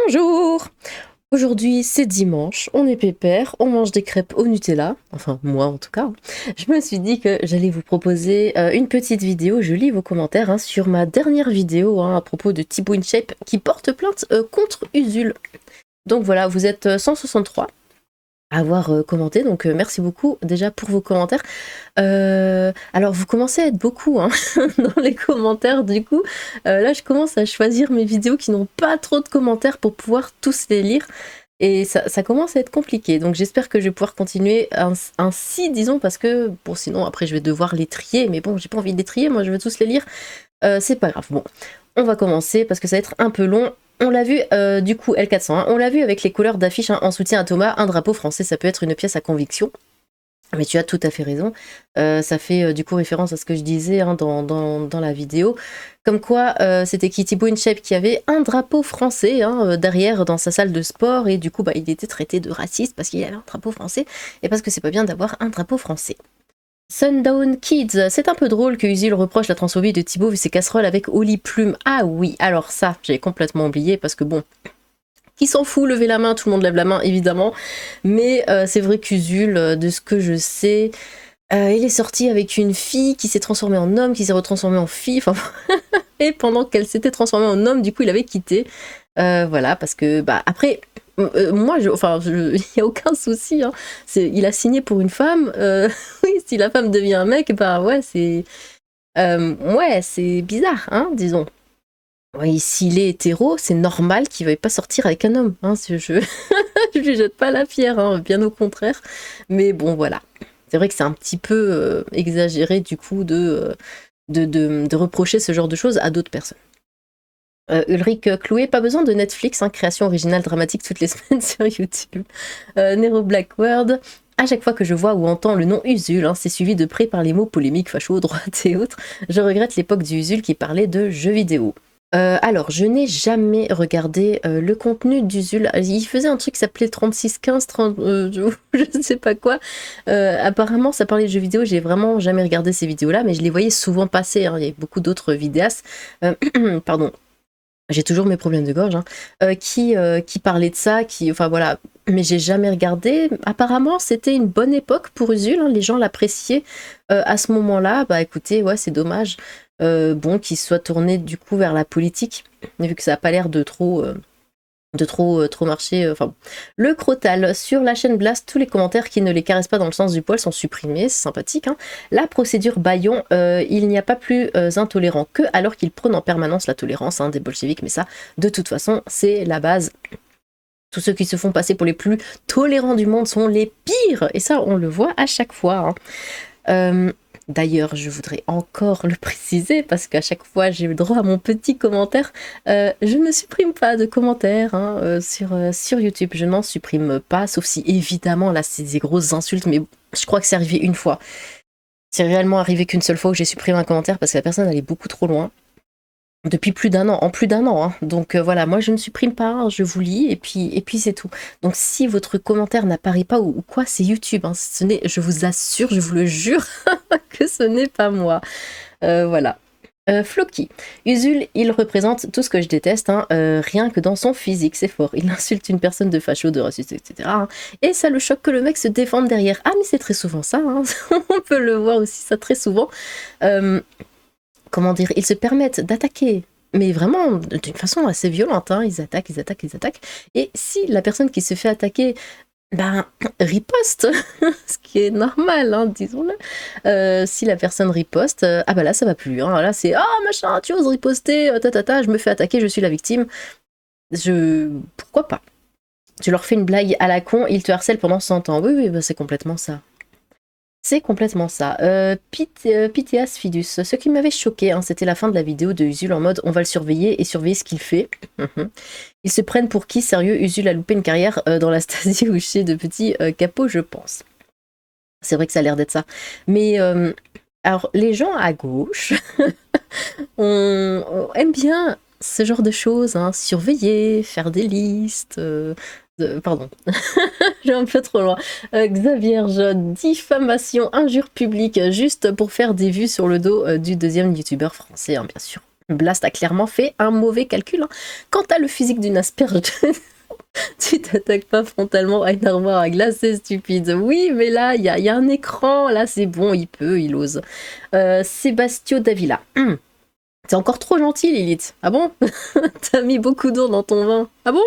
Bonjour! Aujourd'hui c'est dimanche, on est pépère, on mange des crêpes au Nutella, enfin moi en tout cas. Je me suis dit que j'allais vous proposer une petite vidéo, je lis vos commentaires sur ma dernière vidéo à propos de Thibaut InShape qui porte plainte contre Usul. Donc voilà, vous êtes 163 à avoir commenté, donc merci beaucoup déjà pour vos commentaires. Alors vous commencez à être beaucoup hein, dans les commentaires du coup. Là je commence à choisir mes vidéos qui n'ont pas trop de commentaires pour pouvoir tous les lire. Et ça commence à être compliqué, donc j'espère que je vais pouvoir continuer ainsi, disons, parce que bon, sinon après je vais devoir les trier, mais bon, j'ai pas envie de les trier, moi je veux tous les lire, c'est pas grave. Bon, on va commencer parce que ça va être un peu long. On l'a vu, du coup, L401, on l'a vu avec les couleurs d'affiche en soutien à Thomas, un drapeau français, ça peut être une pièce à conviction. Mais tu as tout à fait raison, ça fait du coup référence à ce que je disais dans la vidéo, comme quoi c'était Thibaut InShape qui avait un drapeau français derrière dans sa salle de sport, et du coup il était traité de raciste parce qu'il avait un drapeau français, et parce que c'est pas bien d'avoir un drapeau français. Sundown Kids, c'est un peu drôle que Usul reproche la transphobie de Thibaut vu ses casseroles avec Oli Plume. Ah oui, alors ça, j'ai complètement oublié parce que bon, qui s'en fout, levez la main, tout le monde lève la main évidemment, mais c'est vrai qu'Usul, de ce que je sais, il est sorti avec une fille qui s'est transformée en homme, qui s'est retransformée en fille, enfin, et pendant qu'elle s'était transformée en homme, du coup il avait quitté, voilà, parce que, après, moi, il n'y a aucun souci, hein. Il a signé pour une femme, oui, si la femme devient un mec, ouais, c'est bizarre, hein, disons. Oui, s'il est hétéro, c'est normal qu'il ne veuille pas sortir avec un homme. Hein, je lui jette pas la pierre, hein, bien au contraire. Mais bon, voilà. C'est vrai que c'est un petit peu exagéré, du coup, de reprocher ce genre de choses à d'autres personnes. Ulrich Clouet, pas besoin de Netflix, hein, création originale dramatique toutes les semaines sur YouTube. Nero Blackworld, à chaque fois que je vois ou entends le nom Usul, c'est suivi de près par les mots polémiques, facho, droite et autres. Je regrette l'époque du Usul qui parlait de jeux vidéo. Alors, je n'ai jamais regardé le contenu d'Usul. Il faisait un truc qui s'appelait 3615, 30, je ne sais pas quoi. Apparemment, ça parlait de jeux vidéo. J'ai vraiment jamais regardé ces vidéos-là, mais je les voyais souvent passer. Hein. Il y avait beaucoup d'autres vidéastes. Pardon. J'ai toujours mes problèmes de gorge, qui parlaient de ça, enfin voilà, mais j'ai jamais regardé. Apparemment, c'était une bonne époque pour Usul, hein, les gens l'appréciaient à ce moment-là. Bah écoutez, ouais, c'est dommage, bon, qu'il soit tourné du coup vers la politique, vu que ça a pas l'air de trop marcher. Enfin, le Crotal, sur la chaîne Blast, tous les commentaires qui ne les caressent pas dans le sens du poil sont supprimés, c'est sympathique. Hein. La procédure Bayon, il n'y a pas plus intolérant qu'eux, alors qu'ils prônent en permanence la tolérance des bolcheviks, mais ça, de toute façon, c'est la base. Tous ceux qui se font passer pour les plus tolérants du monde sont les pires, et ça, on le voit à chaque fois. Hein. D'ailleurs, je voudrais encore le préciser parce qu'à chaque fois j'ai le droit à mon petit commentaire. Je ne supprime pas de commentaires sur YouTube. Je n'en supprime pas, sauf si évidemment là c'est des grosses insultes, mais je crois que c'est arrivé une fois. C'est réellement arrivé qu'une seule fois où j'ai supprimé un commentaire parce que la personne allait beaucoup trop loin. Depuis plus d'un an, hein. Donc voilà, moi je ne supprime pas, hein, je vous lis et puis c'est tout. Donc si votre commentaire n'apparaît pas ou quoi, c'est YouTube, hein, je vous assure, je vous le jure que ce n'est pas moi. Voilà. Floki. Usul, il représente tout ce que je déteste, hein, rien que dans son physique, c'est fort. Il insulte une personne de facho, de raciste, etc. Hein, et ça le choque que le mec se défende derrière. Ah mais c'est très souvent ça, hein, on peut le voir aussi ça très souvent. Comment dire, ils se permettent d'attaquer, mais vraiment d'une façon assez violente, hein. Ils attaquent. Et si la personne qui se fait attaquer, riposte, ce qui est normal, hein, disons-le. Si la personne riposte, là ça va plus. Hein. Là c'est machin, tu oses riposter, je me fais attaquer, je suis la victime. Pourquoi pas? Tu leur fais une blague à la con, ils te harcèlent pendant 100 ans. Oui, c'est complètement ça. C'est complètement ça. Pythias Fidus. Ce qui m'avait choqué, c'était la fin de la vidéo de Usul en mode on va le surveiller et surveiller ce qu'il fait. Ils se prennent pour qui? Sérieux, Usul a loupé une carrière dans la Stasi ou chez de petits capots, je pense. C'est vrai que ça a l'air d'être ça. Mais alors, les gens à gauche, on aime bien ce genre de choses, surveiller, faire des listes. Pardon, j'ai un peu trop loin. Xavier Jeune, diffamation, injure publique, juste pour faire des vues sur le dos du deuxième youtubeur français, bien sûr. Blast a clairement fait un mauvais calcul. Hein. Quant à le physique d'une asperge, tu t'attaques pas frontalement à une armoire à glace, c'est stupide. Oui, mais là, il y a un écran, là c'est bon, il ose. Sébastio Davila. C'est encore trop gentil, Lilith. Ah bon? T'as mis beaucoup d'eau dans ton vin. Ah bon?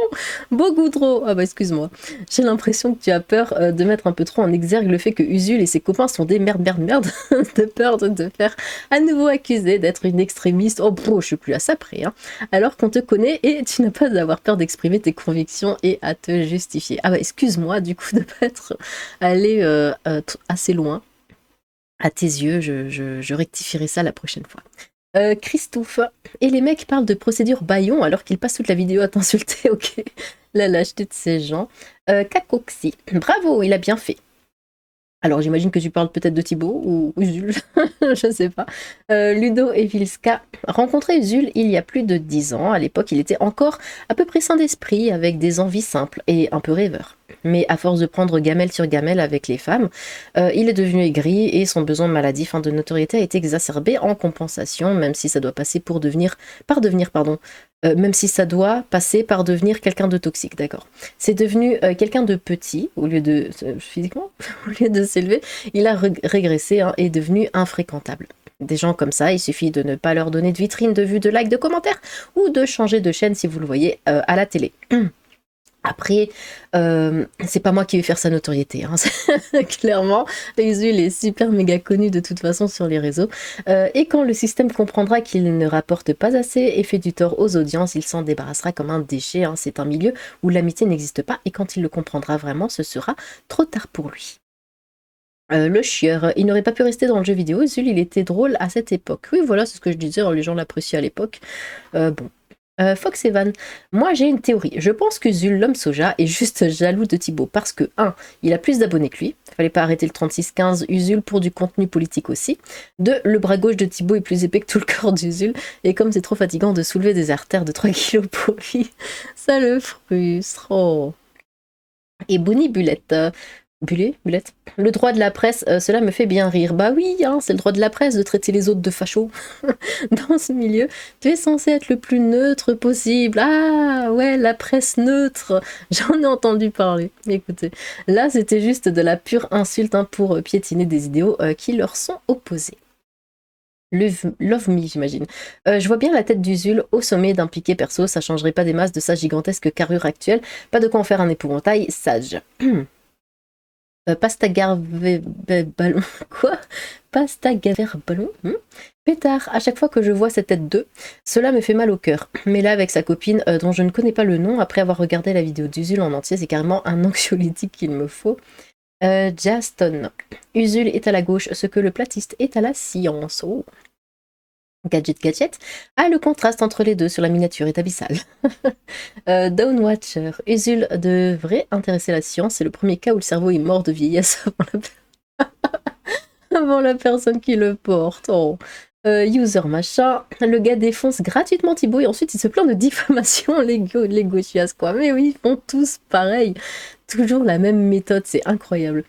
Beaucoup trop. Ah bah excuse-moi. J'ai l'impression que tu as peur de mettre un peu trop en exergue le fait que Usul et ses copains sont des merde. De peur de te faire à nouveau accuser d'être une extrémiste. Oh, je suis plus à ça près. Hein. Alors qu'on te connaît et tu n'as pas à avoir peur d'exprimer tes convictions et à te justifier. Ah bah excuse-moi du coup de pas être allé assez loin. À tes yeux, je rectifierai ça la prochaine fois. Christophe. Et les mecs parlent de procédure Bayon alors qu'ils passent toute la vidéo à t'insulter, ok. La lâcheté de ces gens. Kakoxi. Bravo, il a bien fait. Alors j'imagine que tu parles peut-être de Thibaut ou Usul, je sais pas. Ludo Evilska. Rencontré Usul il y a plus de 10 ans. À l'époque, il était encore à peu près sain d'esprit, avec des envies simples et un peu rêveur. Mais à force de prendre gamelle sur gamelle avec les femmes, il est devenu aigri et son besoin maladif de notoriété a été exacerbé en compensation, même si ça doit passer même si ça doit passer par devenir quelqu'un de toxique, d'accord. C'est devenu quelqu'un de petit, au lieu de physiquement, au lieu de s'élever, il a régressé et est devenu infréquentable. Des gens comme ça, il suffit de ne pas leur donner de vitrine, de vue, de like, de commentaires, ou de changer de chaîne si vous le voyez à la télé. Après, c'est pas moi qui vais faire sa notoriété, hein. Clairement, Usul est super méga connu de toute façon sur les réseaux, et quand le système comprendra qu'il ne rapporte pas assez et fait du tort aux audiences, il s'en débarrassera comme un déchet, hein. C'est un milieu où l'amitié n'existe pas, et quand il le comprendra vraiment, ce sera trop tard pour lui. Le chieur, il n'aurait pas pu rester dans le jeu vidéo, Usul il était drôle à cette époque. Oui voilà, c'est ce que je disais, les gens l'appréciaient à l'époque. Bon. Fox Evan, moi j'ai une théorie. Je pense que Zul, l'homme soja, est juste jaloux de Thibaut parce que 1. Il a plus d'abonnés que lui. Fallait pas arrêter le 36-15 Usul pour du contenu politique aussi. 2. Le bras gauche de Thibaut est plus épais que tout le corps d'Usul. Et comme c'est trop fatigant de soulever des artères de 3 kilos pour lui, ça le frustre. Oh. Et Bonnie Bulette. Bulette. Le droit de la presse, cela me fait bien rire. Bah oui, hein, c'est le droit de la presse de traiter les autres de fachos. Dans ce milieu, tu es censé être le plus neutre possible. Ah ouais, la presse neutre. J'en ai entendu parler. Écoutez, là c'était juste de la pure insulte pour piétiner des idéaux qui leur sont opposés. Love me, j'imagine. Je vois bien la tête d'Usul au sommet d'un piqué perso, ça changerait pas des masses de sa gigantesque carrure actuelle. Pas de quoi en faire un épouvantail sage. Ballon. Quoi? Ballon. Pétard, à chaque fois que je vois cette tête 2, cela me fait mal au cœur. Mais là, avec sa copine, dont je ne connais pas le nom, après avoir regardé la vidéo d'Usul en entier, c'est carrément un anxiolytique qu'il me faut. Jaston. Usul est à la gauche, ce que le platiste est à la science. Oh. Gadget. Ah, le contraste entre les deux sur la miniature est abyssal. Downwatcher. Usul devrait intéresser la science. C'est le premier cas où le cerveau est mort de vieillesse avant la personne qui le porte. Oh. User machin. Le gars défonce gratuitement Thibaut et ensuite il se plaint de diffamation. Les gauchias, quoi. Mais oui, ils font tous pareil. Toujours la même méthode, c'est incroyable.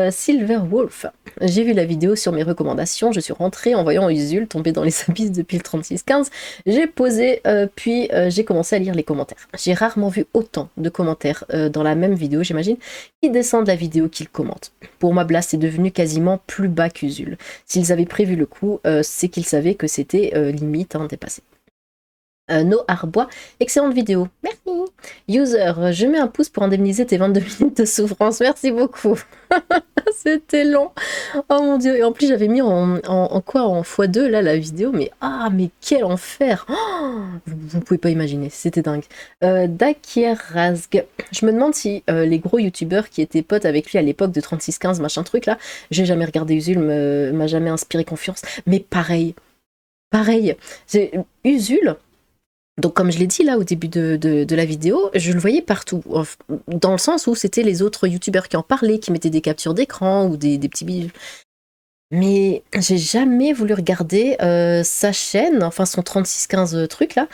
Silver Wolf. J'ai vu la vidéo sur mes recommandations, je suis rentrée en voyant Usul tomber dans les abysses depuis le 36-15. J'ai posé, puis j'ai commencé à lire les commentaires. J'ai rarement vu autant de commentaires dans la même vidéo, j'imagine, qui descendent la vidéo qu'ils commentent. Pour moi, Blast est devenu quasiment plus bas qu'Usul. S'ils avaient prévu le coup, c'est qu'ils savaient que c'était limite dépassé. No Arbois, excellente vidéo, merci. User, je mets un pouce pour indemniser tes 22 minutes de souffrance, merci beaucoup. C'était long, oh mon dieu, et en plus j'avais mis en x2 là la vidéo, mais quel enfer, vous pouvez pas imaginer, c'était dingue. Dakir Razg, je me demande si les gros youtubeurs qui étaient potes avec lui à l'époque de 36-15 machin truc là, j'ai jamais regardé Usul, m'a jamais inspiré confiance, mais pareil, Usul. Donc comme je l'ai dit là au début de la vidéo, je le voyais partout, dans le sens où c'était les autres youtubeurs qui en parlaient, qui mettaient des captures d'écran ou des petits bijoux. Mais j'ai jamais voulu regarder sa chaîne, enfin son 36-15 truc là,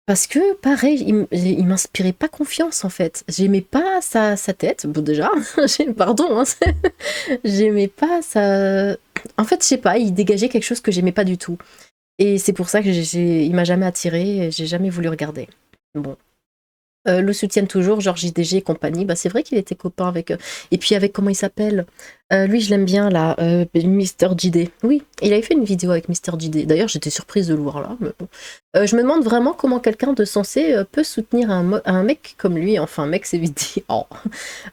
parce que pareil, il m'inspirait pas confiance en fait. J'aimais pas sa tête, bon déjà, pardon, hein, j'aimais pas sa... En fait je sais pas, il dégageait quelque chose que j'aimais pas du tout. Et c'est pour ça que il m'a jamais attiré, j'ai jamais voulu regarder. Bon. Le soutiennent toujours, genre JDG et compagnie. Bah, c'est vrai qu'il était copain avec. Et puis avec, comment il s'appelle? Lui, je l'aime bien là, Mister JD. Oui, il avait fait une vidéo avec Mister JD. D'ailleurs, j'étais surprise de le voir là. Mais bon. Je me demande vraiment comment quelqu'un de sensé peut soutenir un mec comme lui. Enfin, mec, c'est vite dit. Oh.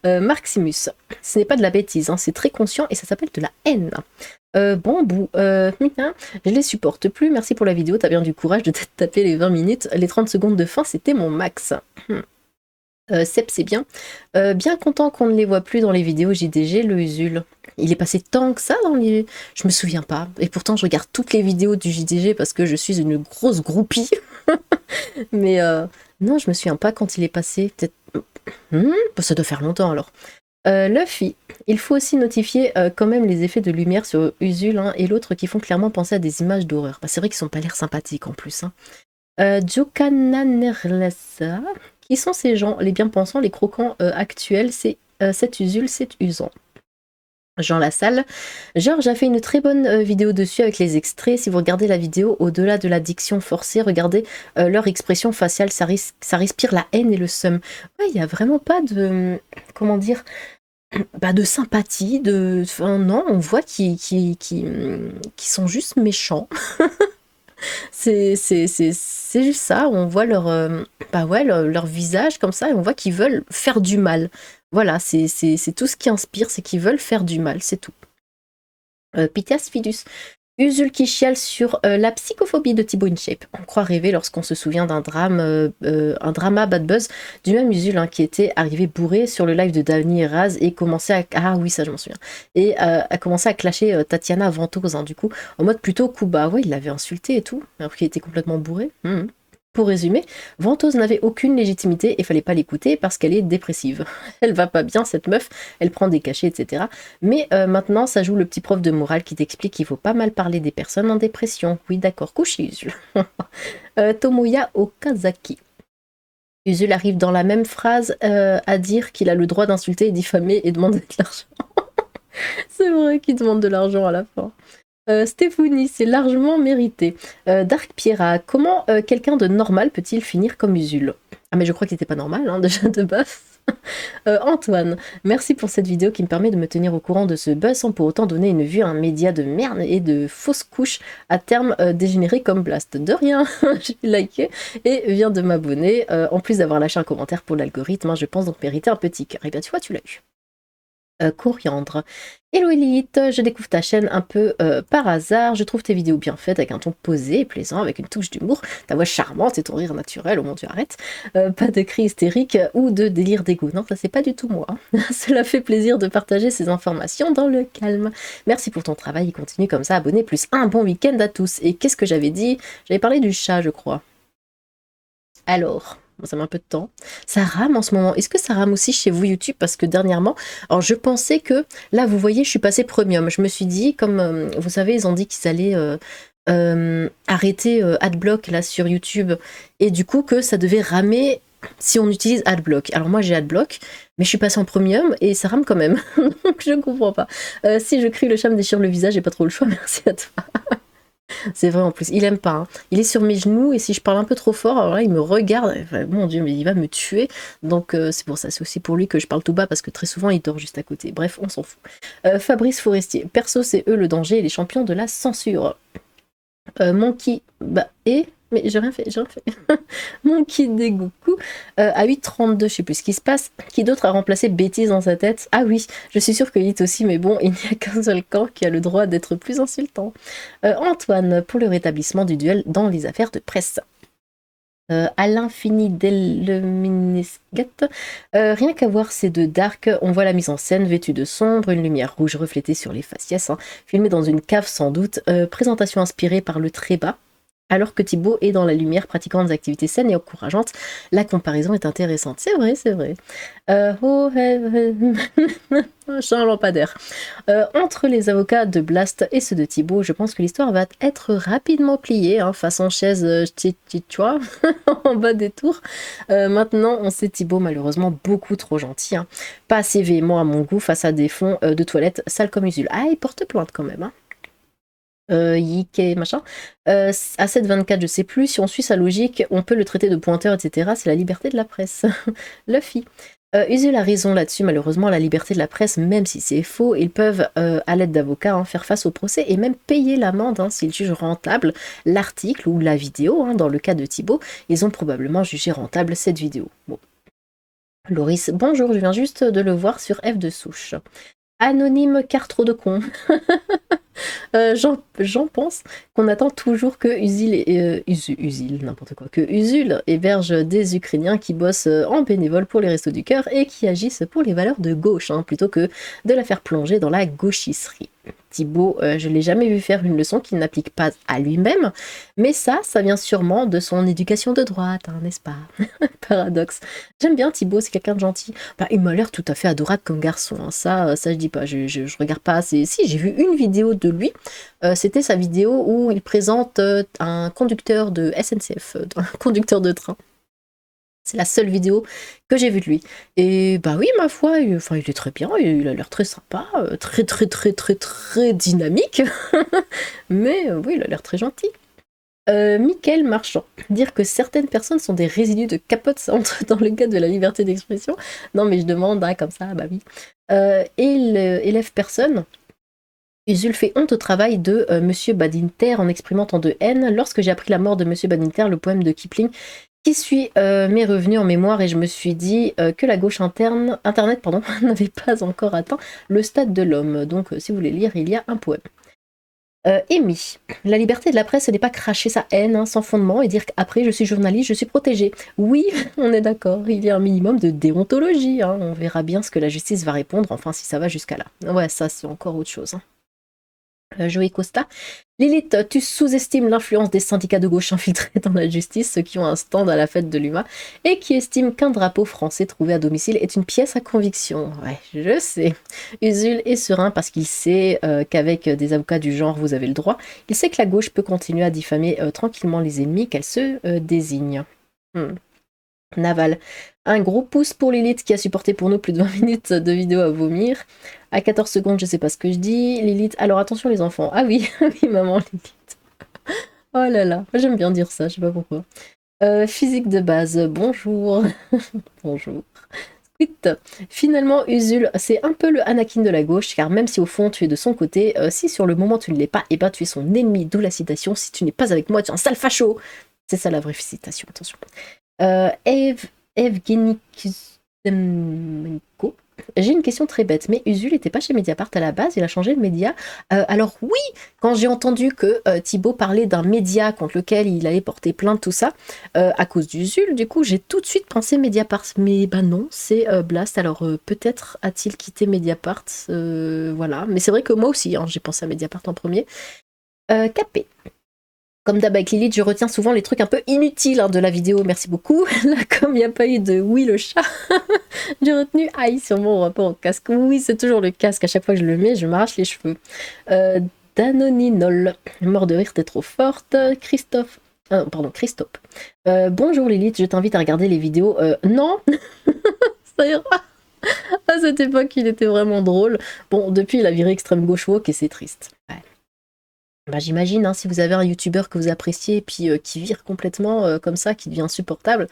Maximus, ce n'est pas de la bêtise, hein, c'est très conscient et ça s'appelle de la haine. Bon bout, je les supporte plus, merci pour la vidéo, t'as bien du courage de te taper les 20 minutes, les 30 secondes de fin c'était mon max. Seb c'est bien. Bien content qu'on ne les voit plus dans les vidéos JDG, le Usul. Il est passé tant que ça dans les... Je me souviens pas, et pourtant je regarde toutes les vidéos du JDG parce que je suis une grosse groupie. Mais non, je me souviens pas quand il est passé, peut-être... ça doit faire longtemps alors. Luffy, il faut aussi notifier quand même les effets de lumière sur Usul et l'autre qui font clairement penser à des images d'horreur. Bah, c'est vrai qu'ils sont pas l'air sympathiques en plus. Jokananerlesa, qui sont ces gens, les bien-pensants, les croquants actuels, c'est cet Usul, c'est usant. Jean Lassalle. Georges a fait une très bonne vidéo dessus avec les extraits. Si vous regardez la vidéo, au-delà de la diction forcée, regardez leur expression faciale, ça respire la haine et le seum. Ouais, il n'y a vraiment pas de... Comment dire, bah de sympathie, enfin, non, on voit qu'ils sont juste méchants. C'est juste ça, on voit bah ouais, leur visage comme ça et on voit qu'ils veulent faire du mal. Voilà, c'est tout ce qui inspire, c'est qu'ils veulent faire du mal, c'est tout. Pythias Fidus. Usul qui chiale sur la psychophobie de Thibaut InShape. On croit rêver lorsqu'on se souvient d'un drame, un drama bad buzz du même Usul qui était arrivé bourré sur le live de Dany et Raz et commençait à... Ah oui, ça je m'en souviens. Et a commencé à clasher Tatiana Ventose, du coup, en mode plutôt coup bas. Ouais, il l'avait insulté et tout, alors qu'il était complètement bourré. Pour résumer, Ventose n'avait aucune légitimité et fallait pas l'écouter parce qu'elle est dépressive. Elle va pas bien cette meuf, elle prend des cachets, etc. Mais maintenant, ça joue le petit prof de morale qui t'explique qu'il faut pas mal parler des personnes en dépression. Oui, d'accord, couche Usul. Tomoya Okazaki. Usul arrive dans la même phrase à dire qu'il a le droit d'insulter et diffamer et demander de l'argent. C'est vrai qu'il demande de l'argent à la fin. Stéphanie, c'est largement mérité. Dark Pierra, comment quelqu'un de normal peut-il finir comme Usul? Ah mais je crois qu'il n'était pas normal, déjà de base. Antoine, merci pour cette vidéo qui me permet de me tenir au courant de ce buzz sans pour autant donner une vue à un média de merde et de fausses couches à terme dégénéré comme Blast. De rien, j'ai liké et viens de m'abonner, en plus d'avoir lâché un commentaire pour l'algorithme, je pense donc mériter un petit cœur. Et bien tu vois, tu l'as eu. Coriandre. Hello Elite, je découvre ta chaîne un peu par hasard, je trouve tes vidéos bien faites avec un ton posé et plaisant, avec une touche d'humour, ta voix charmante et ton rire naturel, oh mon dieu arrête, pas de cris hystériques ou de délire d'égo, non ça c'est pas du tout moi, cela fait plaisir de partager ces informations dans le calme. Merci pour ton travail et continue comme ça, abonnez plus un bon week-end à tous. Et qu'est-ce que j'avais dit? J'avais parlé du chat je crois. Alors... ça met un peu de temps. Ça rame en ce moment. Est-ce que ça rame aussi chez vous YouTube? Parce que dernièrement, alors je pensais que, là vous voyez, je suis passée premium. Je me suis dit, comme vous savez, ils ont dit qu'ils allaient arrêter Adblock là sur YouTube. Et du coup que ça devait ramer si on utilise Adblock. Alors moi j'ai Adblock, mais je suis passée en premium et ça rame quand même. Donc je comprends pas. Si je crie, le chat me déchire le visage, j'ai pas trop le choix, merci à toi. C'est vrai en plus, il aime pas. Hein. Il est sur mes genoux et si je parle un peu trop fort, alors là il me regarde. Enfin, mon Dieu, mais il va me tuer. Donc c'est pour ça, c'est aussi pour lui que je parle tout bas parce que très souvent il dort juste à côté. Bref, on s'en fout. Fabrice Forestier, perso c'est eux le danger et les champions de la censure. Monkey, mais j'ai rien fait. Monkey Degoku, à 8,32, je sais plus ce qui se passe. Qui d'autre a remplacé bêtise dans sa tête? Ah oui, je suis sûre que Hit aussi, mais bon, il n'y a qu'un seul camp qui a le droit d'être plus insultant. Antoine, pour le rétablissement du duel dans les affaires de presse. À l'infini d'Elminisgat. Rien qu'à voir ces deux Dark, on voit la mise en scène vêtue de sombre, une lumière rouge reflétée sur les faciès, filmée dans une cave sans doute, présentation inspirée par le trébat. Alors que Thibaut est dans la lumière pratiquant des activités saines et encourageantes, la comparaison est intéressante. C'est vrai, c'est vrai. J'ai un lampadaire. Entre les avocats de Blast et ceux de Thibaut, je pense que l'histoire va être rapidement pliée, façon chaise vois, en bas des tours. Maintenant, on sait Thibaut malheureusement beaucoup trop gentil. Pas assez véhément à mon goût face à des fonds de toilettes sales comme Usul. Ah, il porte plainte quand même. Yike, machin. À 7,24, je sais plus. Si on suit sa logique, on peut le traiter de pointeur, etc. C'est la liberté de la presse. Luffy. Usul a raison là-dessus, malheureusement, la liberté de la presse, même si c'est faux, ils peuvent, à l'aide d'avocats, hein, faire face au procès et même payer l'amende hein, s'ils jugent rentable l'article ou la vidéo. Hein, dans le cas de Thibaut, ils ont probablement jugé rentable cette vidéo. Bon. Loris, bonjour, je viens juste de le voir sur F de souche. Anonyme car trop de con. J'en pense qu'on attend toujours que Usul, n'importe quoi, que Usul héberge des Ukrainiens qui bossent en bénévole pour les Restos du Cœur et qui agissent pour les valeurs de gauche, hein, plutôt que de la faire plonger dans la gauchisserie. Thibaut, je l'ai jamais vu faire une leçon qu'il n'applique pas à lui-même, mais ça vient sûrement de son éducation de droite, hein, n'est-ce pas? Paradoxe. J'aime bien Thibaut, c'est quelqu'un de gentil. Bah, il m'a l'air tout à fait adorable comme garçon, hein. Ça je dis pas, je regarde pas assez. Si, j'ai vu une vidéo de lui, c'était sa vidéo où il présente un conducteur de SNCF, un conducteur de train. C'est la seule vidéo que j'ai vue de lui. Et bah oui, ma foi, il est très bien, il a l'air très sympa, très dynamique. Mais oui, il a l'air très gentil. Mickaël Marchand, dire que certaines personnes sont des résidus de capote, ça entre dans le cadre de la liberté d'expression. Non mais je demande, hein, comme ça, bah oui. Élève personne. Usul fait honte au travail de Monsieur Badinter en exprimant tant de haine. Lorsque j'ai appris la mort de Monsieur Badinter, le poème de Kipling, qui suit m'est revenu en mémoire et je me suis dit que la gauche internet n'avait pas encore atteint le stade de l'homme. Donc si vous voulez lire, il y a un poème. Amy, la liberté de la presse, ce n'est pas cracher sa haine hein, sans fondement et dire qu'après je suis journaliste, je suis protégée. Oui, on est d'accord, il y a un minimum de déontologie. Hein. On verra bien ce que la justice va répondre, enfin si ça va jusqu'à là. Ouais, ça c'est encore autre chose. Hein. Joey Costa. Lilith, tu sous-estimes l'influence des syndicats de gauche infiltrés dans la justice, ceux qui ont un stand à la fête de l'UMA, et qui estiment qu'un drapeau français trouvé à domicile est une pièce à conviction. Ouais, je sais. Usul est serein parce qu'il sait qu'avec des avocats du genre, vous avez le droit. Il sait que la gauche peut continuer à diffamer tranquillement les ennemis qu'elle se désigne. Naval. Un gros pouce pour Lilith qui a supporté pour nous plus de 20 minutes de vidéo à vomir. À 14 secondes, je sais pas ce que je dis. Lilith, alors attention les enfants. Ah oui, oui maman, Lilith. Oh là là, j'aime bien dire ça, je sais pas pourquoi. Physique de base, bonjour. Bonjour. Squid. Finalement, Usul, c'est un peu le Anakin de la gauche, car même si au fond tu es de son côté, si sur le moment tu ne l'es pas, et ben tu es son ennemi, d'où la citation, si tu n'es pas avec moi, tu es un sale facho. C'est ça la vraie citation, attention. Evgeny Kuzmenko. J'ai une question très bête, mais Usul n'était pas chez Mediapart à la base, il a changé de média. Alors oui, quand j'ai entendu que Thibaut parlait d'un média contre lequel il allait porter plainte, tout ça, à cause d'Usul, du coup j'ai tout de suite pensé Mediapart, mais bah non, c'est Blast, alors peut-être a-t-il quitté Mediapart, voilà, mais c'est vrai que moi aussi, hein, j'ai pensé à Mediapart en premier. Capé. Comme d'hab avec Lilith, je retiens souvent les trucs un peu inutiles hein, de la vidéo, merci beaucoup. Là, comme il n'y a pas eu de oui le chat, j'ai retenu aïe sur mon rapport au casque. Oui, c'est toujours le casque, à chaque fois que je le mets, je m'arrache les cheveux. Danoninol, mort de rire, t'es trop forte. Christophe. Bonjour Lilith, je t'invite à regarder les vidéos. Non, ça ira. À cette époque, il était vraiment drôle. Bon, depuis, il a viré extrême gauche woke et c'est triste. Ouais. Bah, j'imagine, hein, si vous avez un youtubeur que vous appréciez et puis qui vire complètement comme ça, qui devient insupportable,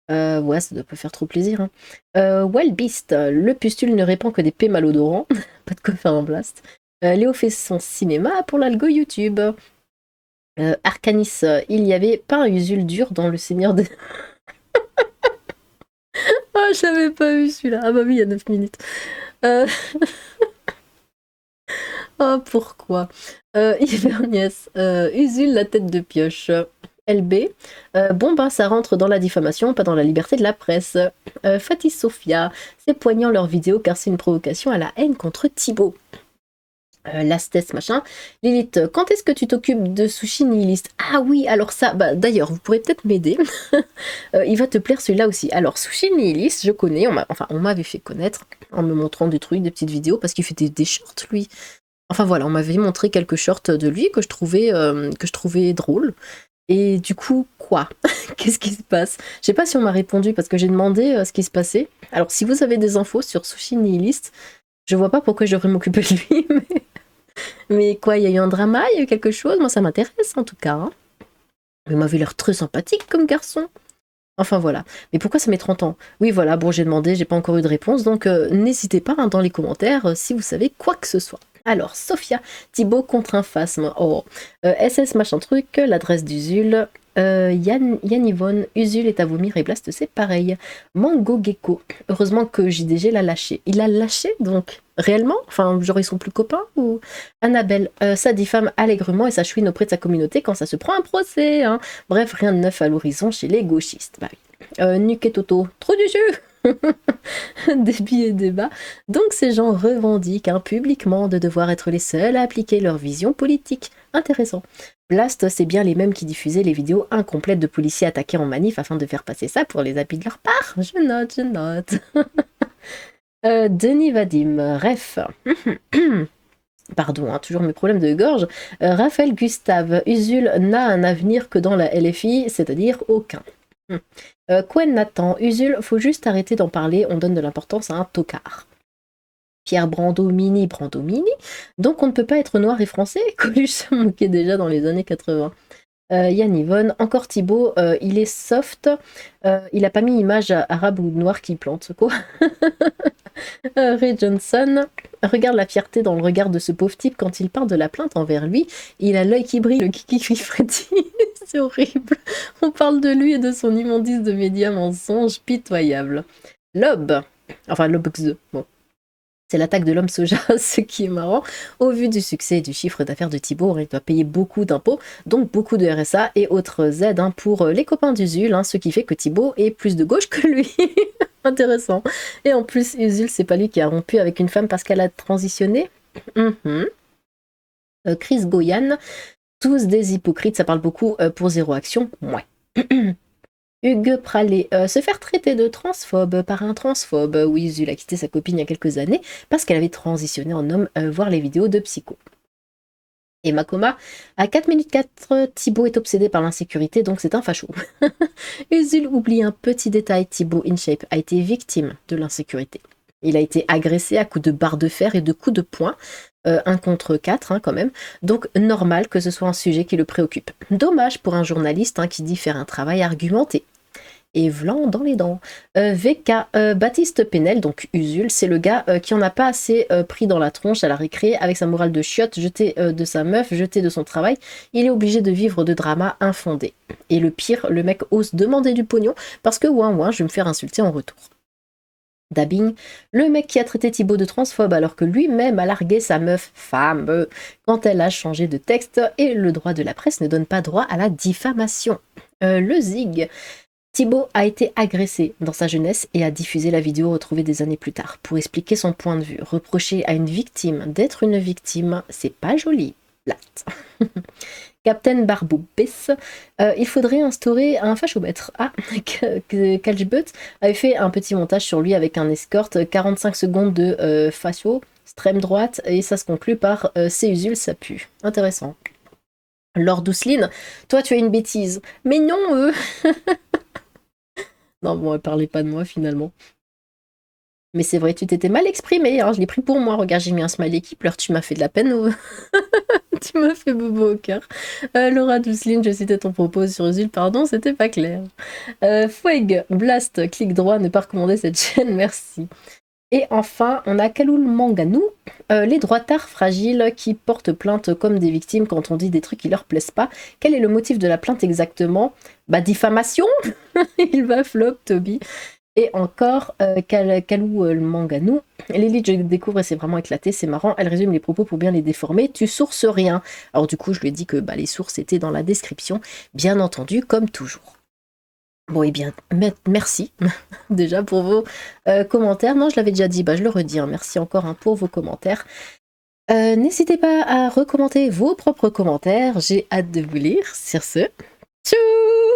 ouais, ça peut faire trop plaisir. Hein. Wildbeast, le pustule ne répand que des P malodorants. Pas de quoi faire un blast. Léo fait son cinéma pour l'algo YouTube. Arcanis, il y avait pas un Usul dur dans Le Seigneur des... Ah, je l'avais pas vu celui-là. Ah bah oui, il y a 9 minutes. Oh, pourquoi Hiverniès, Usul la tête de pioche. LB, bon bah ça rentre dans la diffamation, pas dans la liberté de la presse. Fatih Sofia, c'est poignant leur vidéo car c'est une provocation à la haine contre Thibaut. Lastès machin. Lilith, quand est-ce que tu t'occupes de Sushi Nihiliste? Ah oui, alors ça, bah d'ailleurs, vous pourrez peut-être m'aider. Il va te plaire celui-là aussi. Alors, Sushi Nihiliste, je connais, on m'avait fait connaître en me montrant des trucs, des petites vidéos, parce qu'il fait des shorts, lui. Enfin voilà, on m'avait montré quelques shorts de lui que je trouvais drôles. Et du coup, quoi? Qu'est-ce qui se passe? Je sais pas si on m'a répondu parce que j'ai demandé ce qui se passait. Alors, si vous avez des infos sur Sushi Nihiliste, je vois pas pourquoi je devrais m'occuper de lui, mais Mais quoi, il y a eu un drama, il y a eu quelque chose? Moi, ça m'intéresse en tout cas, hein. Il m'avait l'air très sympathique comme garçon. Enfin voilà. Mais pourquoi ça met 30 ans? Oui, voilà, bon, j'ai demandé, j'ai pas encore eu de réponse, donc n'hésitez pas hein, dans les commentaires si vous savez quoi que ce soit. Alors, Sophia, Thibaut contre un phasme. Oh, SS machin truc, l'adresse d'Usul. Yann Yvonne, Usul est à vomir et Blast, c'est pareil. Mango Gecko. Heureusement que JDG l'a lâché. Il l'a lâché donc réellement? Enfin, genre ils sont plus copains ou Annabelle, ça diffame allègrement et ça chouine auprès de sa communauté quand ça se prend un procès. Hein. Bref, rien de neuf à l'horizon chez les gauchistes. Bah oui. Nuke et Toto, trop du jeu. Des billets débat. Donc ces gens revendiquent hein, publiquement de devoir être les seuls à appliquer leur vision politique. Intéressant. Blast, c'est bien les mêmes qui diffusaient les vidéos incomplètes de policiers attaqués en manif afin de faire passer ça pour les habits de leur part. Je note, je note. Denis Vadim, ref. Pardon, hein, toujours mes problèmes de gorge. Raphaël Gustave, Usul n'a un avenir que dans la LFI, c'est-à-dire aucun. Quen Nathan, Usul, faut juste arrêter d'en parler, on donne de l'importance à un tocard. Pierre Brandomini, donc on ne peut pas être noir et français, Coluche se moquait déjà dans les années 80. Yann Yvonne, encore Thibaut, il est soft, il a pas mis image arabe ou noire qui plante, quoi. Ray Johnson, regarde la fierté dans le regard de ce pauvre type quand il parle de la plainte envers lui, il a l'œil qui brille, le kiki Freddy, c'est horrible. On parle de lui et de son immondice de médias mensonges pitoyable. Lob, enfin Lobx, bon. C'est l'attaque de l'homme soja, ce qui est marrant. Au vu du succès et du chiffre d'affaires de Thibaut, il doit payer beaucoup d'impôts, donc beaucoup de RSA et autres aides hein, pour les copains d'Usul, hein, ce qui fait que Thibaut est plus de gauche que lui. Intéressant. Et en plus, Usul, c'est pas lui qui a rompu avec une femme parce qu'elle a transitionné. Chris Goyan, tous des hypocrites, ça parle beaucoup pour zéro action. Ouais. Hugues Pralé, se faire traiter de transphobe par un transphobe. Oui, Usul a quitté sa copine il y a quelques années parce qu'elle avait transitionné en homme voir les vidéos de Psycho. Et Makoma, à 4 minutes 4, Thibaut est obsédé par l'insécurité, donc c'est un facho. Usul oublie un petit détail, Thibaut InShape a été victime de l'insécurité. Il a été agressé à coups de barre de fer et de coups de poing, 1 contre 4 hein, quand même, donc normal que ce soit un sujet qui le préoccupe. Dommage pour un journaliste hein, qui dit faire un travail argumenté. Et vlan dans les dents. VK, Baptiste Penel, donc Usul, c'est le gars qui en a pas assez pris dans la tronche à la récré avec sa morale de chiotte, jeté de sa meuf, jeté de son travail. Il est obligé de vivre de dramas infondés. Et le pire, le mec ose demander du pognon parce que ouin, je vais me faire insulter en retour. Dabbing, le mec qui a traité Thibaut de transphobe alors que lui-même a largué sa meuf femme quand elle a changé de texte et le droit de la presse ne donne pas droit à la diffamation. Le zig, Thibaut a été agressé dans sa jeunesse et a diffusé la vidéo retrouvée des années plus tard pour expliquer son point de vue. Reprocher à une victime d'être une victime, c'est pas joli. Plate. Captain Barboubès, il faudrait instaurer un fachomètre. Ah, Kalchbut avait fait un petit montage sur lui avec un escorte, 45 secondes de facio, extrême droite, et ça se conclut par c'est Usul, ça pue. Intéressant. Lord Ousline, toi tu as une bêtise. Mais non, Non, bon, elle parlait pas de moi finalement. Mais c'est vrai, tu t'étais mal exprimé, hein, je l'ai pris pour moi. Regarde, j'ai mis un smiley qui pleure, tu m'as fait de la peine. Tu m'as fait bobo au cœur. Laura Douceline, je citais ton propos sur Usul, pardon, c'était pas clair. Foueg, Blast, clic droit, ne pas recommander cette chaîne, merci. Et enfin, on a Kaloul Manganou, les droitards fragiles qui portent plainte comme des victimes quand on dit des trucs qui leur plaisent pas. Quel est le motif de la plainte exactement? Bah, diffamation. Il va flop, Toby. Et encore, Kalou Manganou. Lily, je découvre et c'est vraiment éclaté, c'est marrant. Elle résume les propos pour bien les déformer. Tu sources rien. Alors du coup, je lui ai dit que les sources étaient dans la description, bien entendu, comme toujours. Bon, et bien, merci déjà pour vos commentaires. Non, je l'avais déjà dit, je le redis. Hein. Merci encore pour vos commentaires. N'hésitez pas à recommenter vos propres commentaires. J'ai hâte de vous lire. Sur ce, tchou!